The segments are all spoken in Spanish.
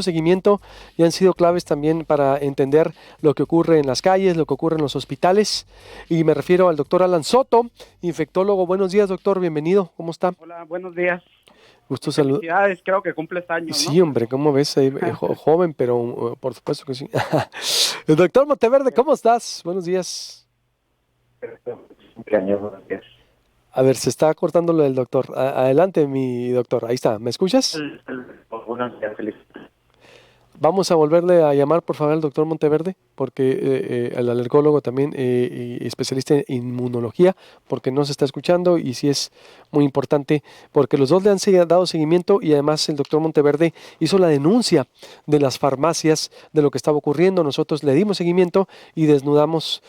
seguimiento y han sido claves también para entender lo que ocurre en las calles, lo que ocurre en los hospitales. Y me refiero al doctor Alan Soto, infectólogo. Buenos días, doctor, bienvenido. ¿Cómo está? Hola, buenos días. Gusto Y saludar. felicidades, creo que cumples años, ¿no? Sí, hombre, ¿cómo ves? Joven, pero por supuesto que sí. El doctor Monteverde, ¿cómo estás? Buenos días. Cumpleaños, buenos días. A ver, se está cortando lo del doctor. Adelante, mi doctor. Ahí está. ¿Me escuchas? Buenos días, feliz. Vamos a volverle a llamar, por favor, al doctor Monteverde, porque al alergólogo también, y especialista en inmunología, porque no se está escuchando y sí es muy importante, porque los dos le han dado seguimiento y además el doctor Monteverde hizo la denuncia de las farmacias de lo que estaba ocurriendo. Nosotros le dimos seguimiento y desnudamos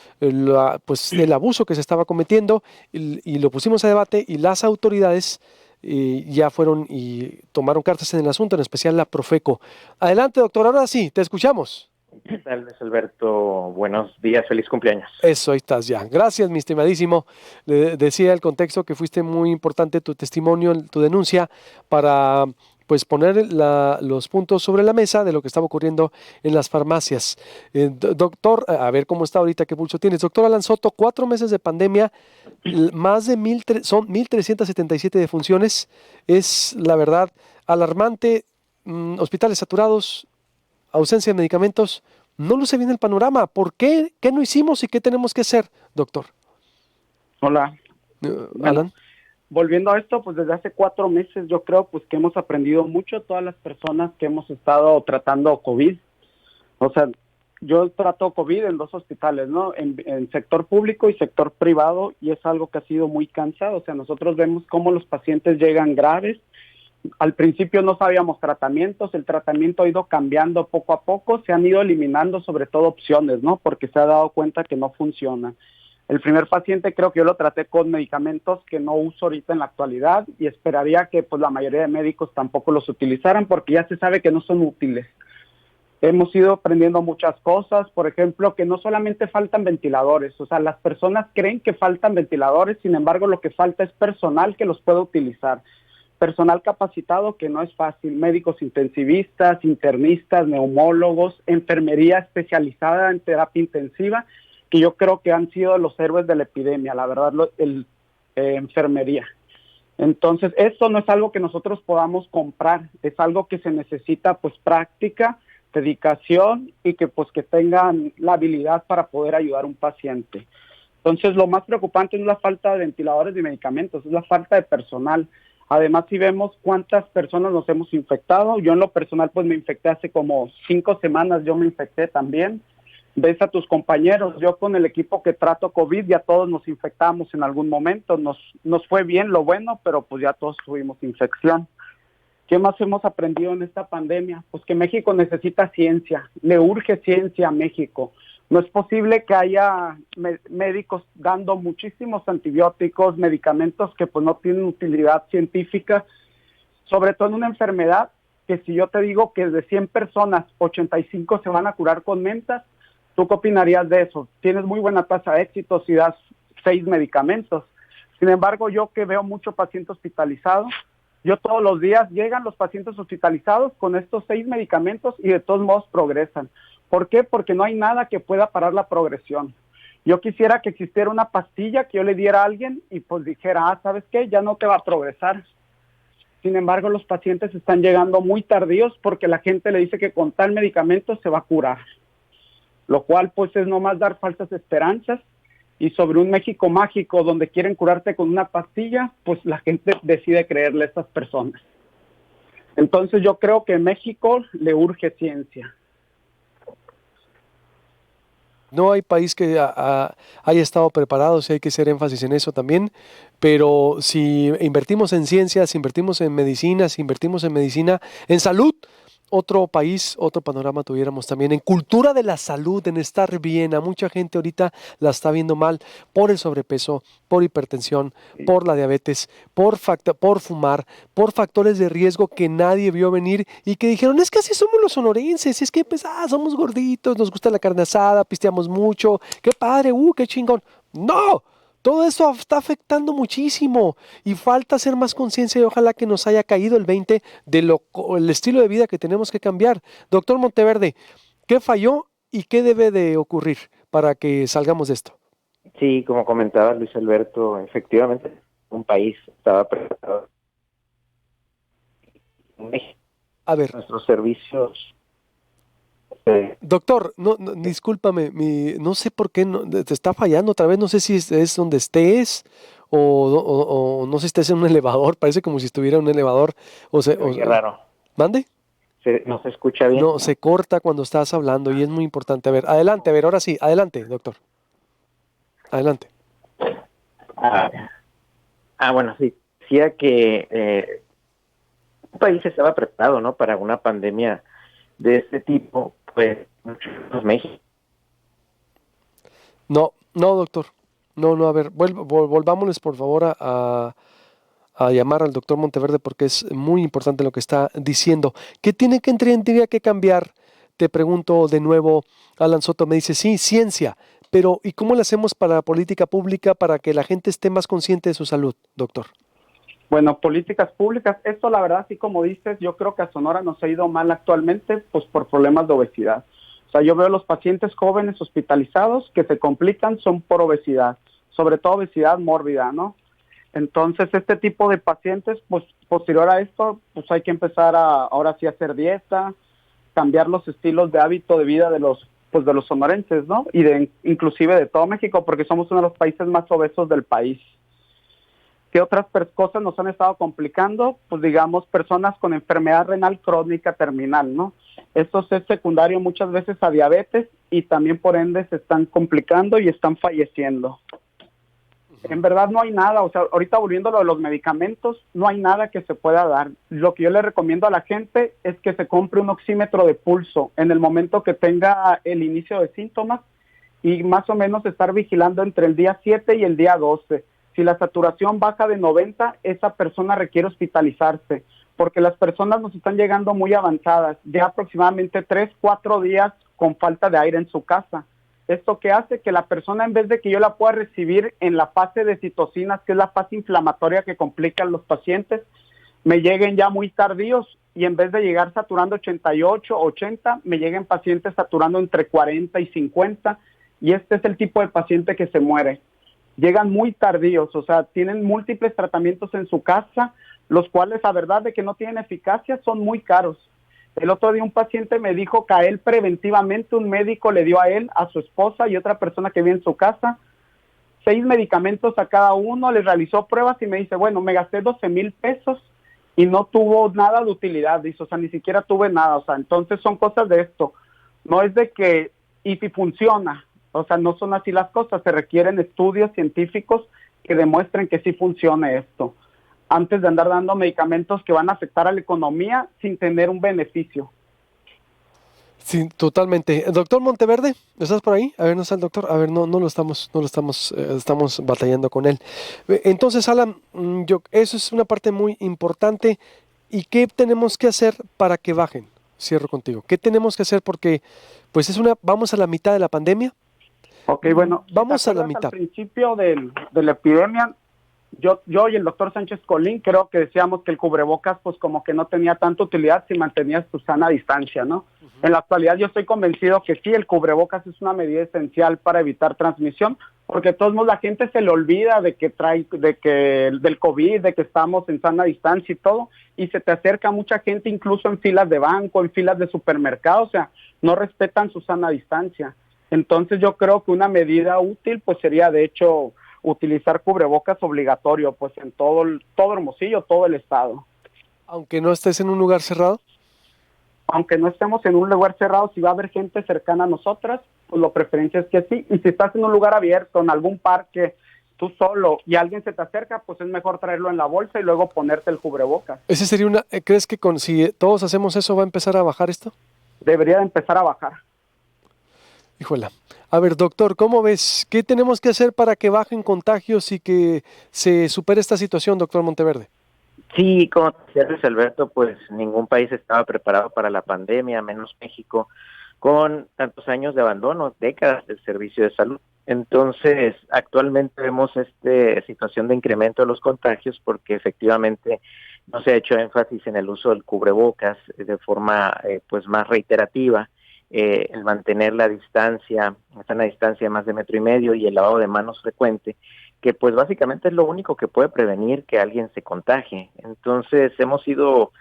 pues, el abuso que se estaba cometiendo y lo pusimos a debate y las autoridades ya fueron y tomaron cartas en el asunto, en especial la Profeco. Adelante, doctor, ahora sí, te escuchamos. ¿Qué tal, Luis Alberto? Buenos días, feliz cumpleaños. Eso, ahí estás ya. Gracias, mi estimadísimo. Le decía el contexto que fuiste muy importante tu testimonio, tu denuncia, para pues poner los puntos sobre la mesa de lo que estaba ocurriendo en las farmacias. Doctor, a ver cómo está ahorita, qué pulso tienes. Doctor Alan Soto, 4 meses de pandemia, más de son 1.377 defunciones. Es, la verdad, alarmante. Hospitales saturados, ausencia de medicamentos. No luce bien el panorama. ¿Por qué? ¿Qué no hicimos y qué tenemos que hacer, doctor? Hola. Bueno, Alan. volviendo a esto, pues desde hace 4 meses yo creo pues que hemos aprendido mucho todas las personas que hemos estado tratando COVID. O sea, yo trato COVID en 2 hospitales, ¿no? En sector público y sector privado, y es algo que ha sido muy cansado. O sea, nosotros vemos cómo los pacientes llegan graves. Al principio no sabíamos tratamientos, el tratamiento ha ido cambiando poco a poco, se han ido eliminando sobre todo opciones, ¿no? Porque se ha dado cuenta que no funciona. El primer paciente creo que yo lo traté con medicamentos que no uso ahorita en la actualidad y esperaría que pues la mayoría de médicos tampoco los utilizaran porque ya se sabe que no son útiles. Hemos ido aprendiendo muchas cosas, por ejemplo, que no solamente faltan ventiladores, o sea, las personas creen que faltan ventiladores, sin embargo, lo que falta es personal que los pueda utilizar. Personal capacitado que no es fácil, médicos intensivistas, internistas, neumólogos, enfermería especializada en terapia intensiva, que yo creo que han sido los héroes de la epidemia, la verdad, enfermería. Entonces, esto no es algo que nosotros podamos comprar, es algo que se necesita pues práctica, dedicación y que pues que tengan la habilidad para poder ayudar a un paciente. Entonces, lo más preocupante no es la falta de ventiladores y medicamentos, es la falta de personal. Además, si vemos cuántas personas nos hemos infectado, yo en lo personal pues me infecté hace como 5 semanas, yo me infecté también. Ves a tus compañeros, yo con el equipo que trato COVID ya todos nos infectamos en algún momento, nos fue bien lo bueno, pero pues ya todos tuvimos infección. ¿Qué más hemos aprendido en esta pandemia? Pues que México necesita ciencia, le urge ciencia a México. No es posible que haya médicos dando muchísimos antibióticos, medicamentos que pues no tienen utilidad científica, sobre todo en una enfermedad que si yo te digo que de 100 personas, 85 se van a curar con mentas, ¿tú qué opinarías de eso? Tienes muy buena tasa de éxito si das 6 medicamentos. Sin embargo, yo que veo mucho paciente hospitalizado, yo todos los días llegan los pacientes hospitalizados con estos 6 medicamentos y de todos modos progresan. ¿Por qué? Porque no hay nada que pueda parar la progresión. Yo quisiera que existiera una pastilla que yo le diera a alguien y pues dijera, ¿sabes qué? Ya no te va a progresar. Sin embargo, los pacientes están llegando muy tardíos porque la gente le dice que con tal medicamento se va a curar. Lo cual pues es nomás dar falsas esperanzas. Y sobre un México mágico donde quieren curarte con una pastilla, pues la gente decide creerle a estas personas. Entonces yo creo que a México le urge ciencia. No hay país que haya estado preparado, si hay que hacer énfasis en eso también, pero si invertimos en ciencias, si invertimos en medicina, si invertimos en medicina, en salud, otro país, otro panorama tuviéramos también. En cultura de la salud, en estar bien, a mucha gente ahorita la está viendo mal por el sobrepeso, por hipertensión, por la diabetes, por fumar, por factores de riesgo que nadie vio venir y que dijeron, es que así somos los sonorenses, es que pues, somos gorditos, nos gusta la carne asada, pisteamos mucho, qué padre, qué chingón. ¡No! Todo esto está afectando muchísimo y falta hacer más conciencia y ojalá que nos haya caído el 20 de el estilo de vida que tenemos que cambiar. Doctor Monteverde, ¿qué falló y qué debe de ocurrir para que salgamos de esto? Sí, como comentaba Luis Alberto, efectivamente un país estaba preparado. México, A ver, nuestros servicios. doctor, discúlpame, no sé por qué te está fallando otra vez, no sé si es donde estés o no sé si estés en un elevador, parece como si estuviera en un elevador Se oye raro. ¿mande? ¿No se escucha bien? No, se corta cuando estás hablando y es muy importante. A ver, ahora sí, adelante, doctor. Adelante. Ah, bueno, sí. Decía que un país estaba preparado, ¿no? Para una pandemia de este tipo, pues México. No, no, doctor. No, a ver, volvámonos por favor a llamar al doctor Monteverde porque es muy importante lo que está diciendo. ¿Qué tendría que cambiar? Te pregunto de nuevo, Alan Soto me dice, sí, ciencia, pero ¿y cómo le hacemos para la política pública para que la gente esté más consciente de su salud, doctor? Bueno, políticas públicas, esto la verdad, así como dices, yo creo que a Sonora nos ha ido mal actualmente, pues por problemas de obesidad. O sea, yo veo los pacientes jóvenes hospitalizados que se complican son por obesidad, sobre todo obesidad mórbida, ¿no? Entonces, este tipo de pacientes, pues posterior a esto, pues hay que empezar ahora sí a hacer dieta, cambiar los estilos de hábito de vida de los sonorenses, ¿no? Y inclusive de todo México, porque somos uno de los países más obesos del país. ¿Qué otras cosas nos han estado complicando? Pues digamos, personas con enfermedad renal crónica terminal, ¿no? Esto es secundario muchas veces a diabetes y también por ende se están complicando y están falleciendo. En verdad no hay nada, o sea, ahorita volviendo a lo de los medicamentos, no hay nada que se pueda dar. Lo que yo le recomiendo a la gente es que se compre un oxímetro de pulso en el momento que tenga el inicio de síntomas y más o menos estar vigilando entre el día 7 y el día 12. Si la saturación baja de 90, esa persona requiere hospitalizarse, porque las personas nos están llegando muy avanzadas, ya aproximadamente 3, 4 días con falta de aire en su casa. Esto que hace que la persona, en vez de que yo la pueda recibir en la fase de citocinas, que es la fase inflamatoria que complica a los pacientes, me lleguen ya muy tardíos y en vez de llegar saturando 88, 80, me lleguen pacientes saturando entre 40 y 50 y este es el tipo de paciente que se muere. Llegan muy tardíos, o sea, tienen múltiples tratamientos en su casa, los cuales a verdad de que no tienen eficacia son muy caros. El otro día un paciente me dijo que a él preventivamente un médico le dio a él, a su esposa y otra persona que vive en su casa, 6 medicamentos a cada uno, les realizó pruebas y me dice, bueno, me gasté 12,000 pesos y no tuvo nada de utilidad, dice, o sea, ni siquiera tuve nada, o sea, entonces son cosas de esto. No es de que, y si funciona, o sea, no son así las cosas, se requieren estudios científicos que demuestren que sí funcione esto, antes de andar dando medicamentos que van a afectar a la economía sin tener un beneficio. Sí, totalmente. Doctor Monteverde, ¿estás por ahí? A ver, no está el doctor. A ver, estamos batallando con él. Entonces, Alan, eso es una parte muy importante. ¿Y qué tenemos que hacer para que bajen? Cierro contigo. ¿Qué tenemos que hacer? Porque, pues vamos a la mitad de la pandemia. Ok, bueno, vamos a la mitad. Al principio de la epidemia, yo y el doctor Sánchez Colín creo que decíamos que el cubrebocas pues como que no tenía tanta utilidad si mantenías tu sana distancia, ¿no? Uh-huh. En la actualidad yo estoy convencido que sí, el cubrebocas es una medida esencial para evitar transmisión, porque de todos modos la gente se le olvida del COVID, de que estamos en sana distancia y todo, y se te acerca mucha gente incluso en filas de banco, en filas de supermercado, o sea, no respetan su sana distancia. Entonces yo creo que una medida útil pues sería de hecho utilizar cubrebocas obligatorio pues en todo Hermosillo, todo el estado. Aunque no estés en un lugar cerrado. Aunque no estemos en un lugar cerrado, si va a haber gente cercana a nosotras, pues la preferencia es que sí. Y si estás en un lugar abierto, en algún parque, tú solo, y alguien se te acerca, pues es mejor traerlo en la bolsa y luego ponerte el cubrebocas. Ese sería ¿crees que si todos hacemos eso va a empezar a bajar esto? Debería de empezar a bajar. Híjola. A ver, doctor, ¿cómo ves? ¿Qué tenemos que hacer para que bajen contagios y que se supere esta situación, doctor Monteverde? Sí, como decía Luis Alberto, pues ningún país estaba preparado para la pandemia, menos México, con tantos años de abandono, décadas del servicio de salud. Entonces, actualmente vemos esta situación de incremento de los contagios porque efectivamente no se ha hecho énfasis en el uso del cubrebocas de forma pues más reiterativa, el mantener la distancia, estar a una distancia de más de 1,5 metros y el lavado de manos frecuente, que pues básicamente es lo único que puede prevenir que alguien se contagie. Entonces, hemos sido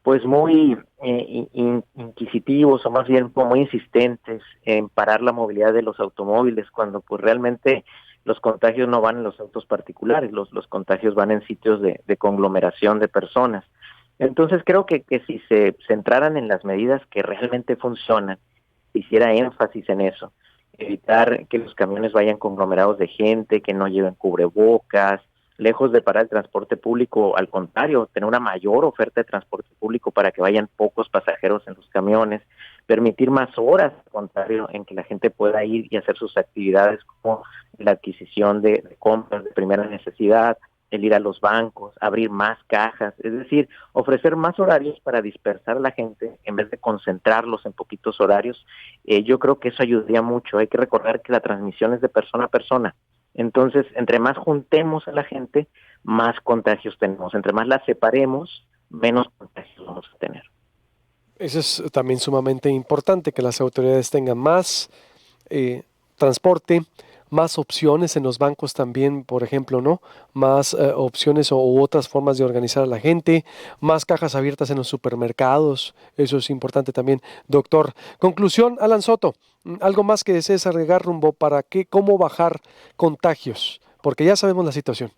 pues muy inquisitivos o más bien como muy insistentes en parar la movilidad de los automóviles cuando pues realmente los contagios no van en los autos particulares, los contagios van en sitios de conglomeración de personas. Entonces creo que si se centraran en las medidas que realmente funcionan, hiciera énfasis en eso, evitar que los camiones vayan conglomerados de gente, que no lleven cubrebocas, lejos de parar el transporte público, al contrario, tener una mayor oferta de transporte público para que vayan pocos pasajeros en los camiones, permitir más horas, al contrario, en que la gente pueda ir y hacer sus actividades como la adquisición de compras de primera necesidad, el ir a los bancos, abrir más cajas, es decir, ofrecer más horarios para dispersar a la gente en vez de concentrarlos en poquitos horarios. Yo creo que eso ayudaría mucho. Hay que recordar que la transmisión es de persona a persona. Entonces, entre más juntemos a la gente, más contagios tenemos. Entre más la separemos, menos contagios vamos a tener. Eso es también sumamente importante, que las autoridades tengan más transporte, más opciones en los bancos también, por ejemplo, ¿no? Más opciones u otras formas de organizar a la gente, más cajas abiertas en los supermercados, eso es importante también, doctor. Conclusión, Alan Soto, algo más que desees agregar rumbo para cómo bajar contagios, porque ya sabemos la situación.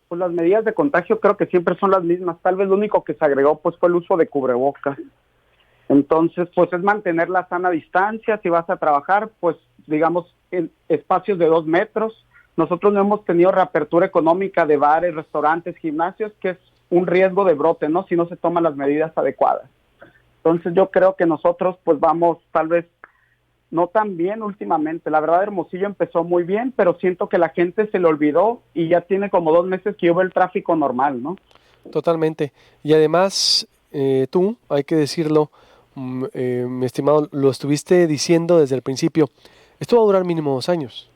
Pues las medidas de contagio creo que siempre son las mismas, tal vez lo único que se agregó pues fue el uso de cubrebocas. Entonces, pues es mantener la sana distancia. Si vas a trabajar, pues digamos en espacios de 2 metros. Nosotros no hemos tenido reapertura económica de bares, restaurantes, gimnasios, que es un riesgo de brote, ¿no? Si no se toman las medidas adecuadas. Entonces yo creo que nosotros pues vamos tal vez no tan bien últimamente. La verdad, Hermosillo empezó muy bien, pero siento que la gente se le olvidó y ya tiene como 2 meses que hubo el tráfico normal, ¿no? Totalmente. Y además, tú, hay que decirlo, mi estimado, lo estuviste diciendo desde el principio, esto va a durar mínimo 2 años.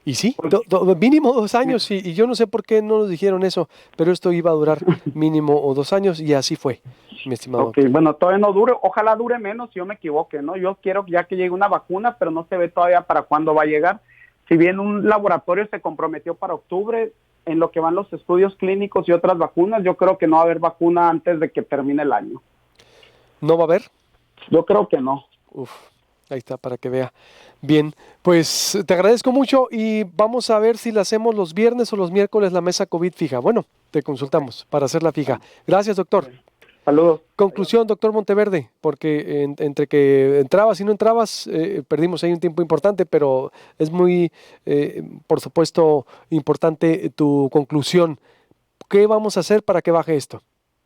Y sí, Pues, mínimo 2 años, y yo no sé por qué no nos dijeron eso, pero esto iba a durar mínimo 2 años y así fue, mi estimado ok, doctor. bueno, todavía no dure, ojalá dure menos si yo me equivoque, ¿no? Yo quiero ya que llegue una vacuna, pero no se ve todavía para cuándo va a llegar. Si bien un laboratorio se comprometió para octubre, en lo que van los estudios clínicos y otras vacunas, yo creo que no va a haber vacuna antes de que termine el año. ¿No va a haber? Yo creo que no. Uf, ahí está, para que vea. Bien, pues te agradezco mucho y vamos a ver si la hacemos los viernes o los miércoles la mesa COVID fija. Bueno, te consultamos para hacerla fija. Gracias, doctor. Saludos. Conclusión, doctor Monteverde, porque entre que entrabas y no entrabas, perdimos ahí un tiempo importante, pero es muy, por supuesto, importante tu conclusión. ¿Qué vamos a hacer para que baje esto?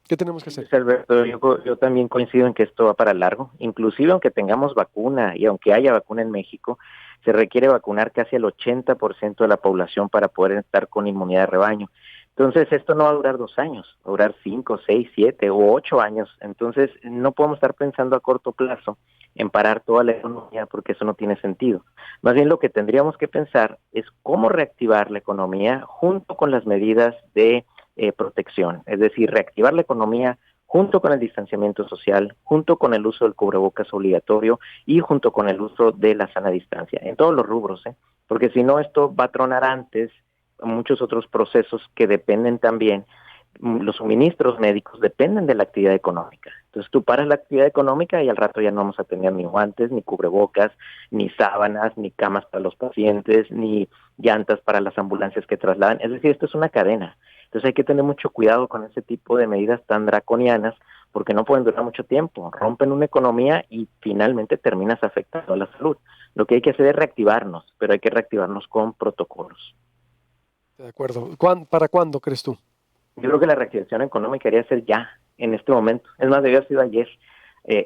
¿Qué tenemos que hacer? Alberto, yo también coincido en que esto va para largo. Inclusive aunque tengamos vacuna y aunque haya vacuna en México, se requiere vacunar casi el 80% de la población para poder estar con inmunidad de rebaño. Entonces, esto no va a durar 2 años, va a durar 5, 6, 7 o 8 años. Entonces, no podemos estar pensando a corto plazo en parar toda la economía porque eso no tiene sentido. Más bien lo que tendríamos que pensar es cómo reactivar la economía junto con las medidas de protección, es decir, reactivar la economía junto con el distanciamiento social, junto con el uso del cubrebocas obligatorio y junto con el uso de la sana distancia, en todos los rubros, porque si no esto va a tronar antes muchos otros procesos que dependen también, los suministros médicos dependen de la actividad económica. Entonces tú paras la actividad económica y al rato ya no vamos a tener ni guantes, ni cubrebocas, ni sábanas, ni camas para los pacientes, ni llantas para las ambulancias que trasladan. Es decir, esto es una cadena. Entonces hay que tener mucho cuidado con ese tipo de medidas tan draconianas porque no pueden durar mucho tiempo. Rompen una economía y finalmente terminas afectando a la salud. Lo que hay que hacer es reactivarnos, pero hay que reactivarnos con protocolos. De acuerdo. ¿Para cuándo crees tú? Yo creo que la reactivación económica debería ser ya, en este momento. Es más, debió haber sido ayer.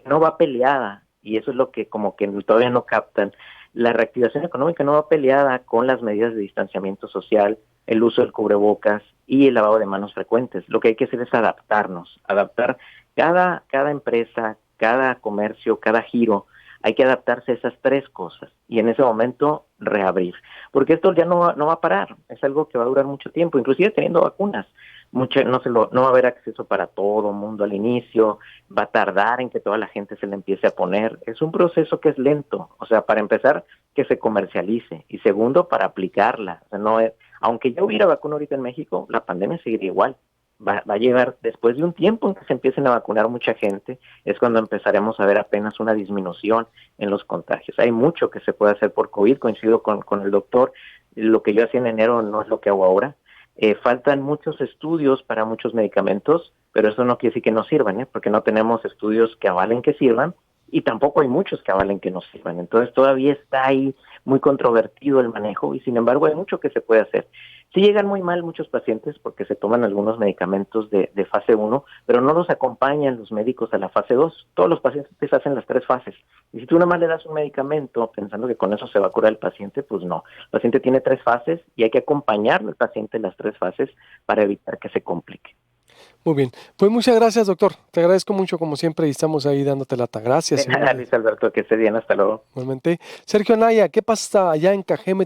No va peleada, y eso es lo que como que todavía no captan. La reactivación económica no va peleada con las medidas de distanciamiento social, el uso del cubrebocas y el lavado de manos frecuentes. Lo que hay que hacer es adaptarnos, adaptar cada empresa, cada comercio, cada giro Hay que adaptarse a esas tres cosas y en ese momento reabrir, porque esto ya no va a parar, es algo que va a durar mucho tiempo, inclusive teniendo vacunas. No va a haber acceso para todo el mundo al inicio, va a tardar en que toda la gente se le empiece a poner. Es un proceso que es lento, o sea, para empezar, que se comercialice, y segundo, para aplicarla. O sea, no es, aunque ya hubiera vacuna ahorita en México, la pandemia seguiría igual. Va a llevar, después de un tiempo en que se empiecen a vacunar mucha gente, es cuando empezaremos a ver apenas una disminución en los contagios. Hay mucho que se puede hacer por COVID, coincido con el doctor, lo que yo hacía en enero no es lo que hago ahora. Faltan muchos estudios para muchos medicamentos, pero eso no quiere decir que no sirvan, porque no tenemos estudios que avalen que sirvan y tampoco hay muchos que avalen que no sirvan. Entonces todavía está ahí muy controvertido el manejo y sin embargo hay mucho que se puede hacer. Sí llegan muy mal muchos pacientes porque se toman algunos medicamentos de fase 1, pero no los acompañan los médicos a la fase 2. Todos los pacientes hacen las 3 fases. Y si tú nada más le das un medicamento pensando que con eso se va a curar el paciente, pues no. El paciente tiene 3 fases y hay que acompañarle al paciente en las 3 fases para evitar que se complique. Muy bien. Pues muchas gracias, doctor. Te agradezco mucho como siempre y estamos ahí dándote lata. Gracias. De nada, Luis Alberto, que esté bien, hasta luego. Igualmente. Sergio Anaya, ¿qué pasa allá en Cajeme?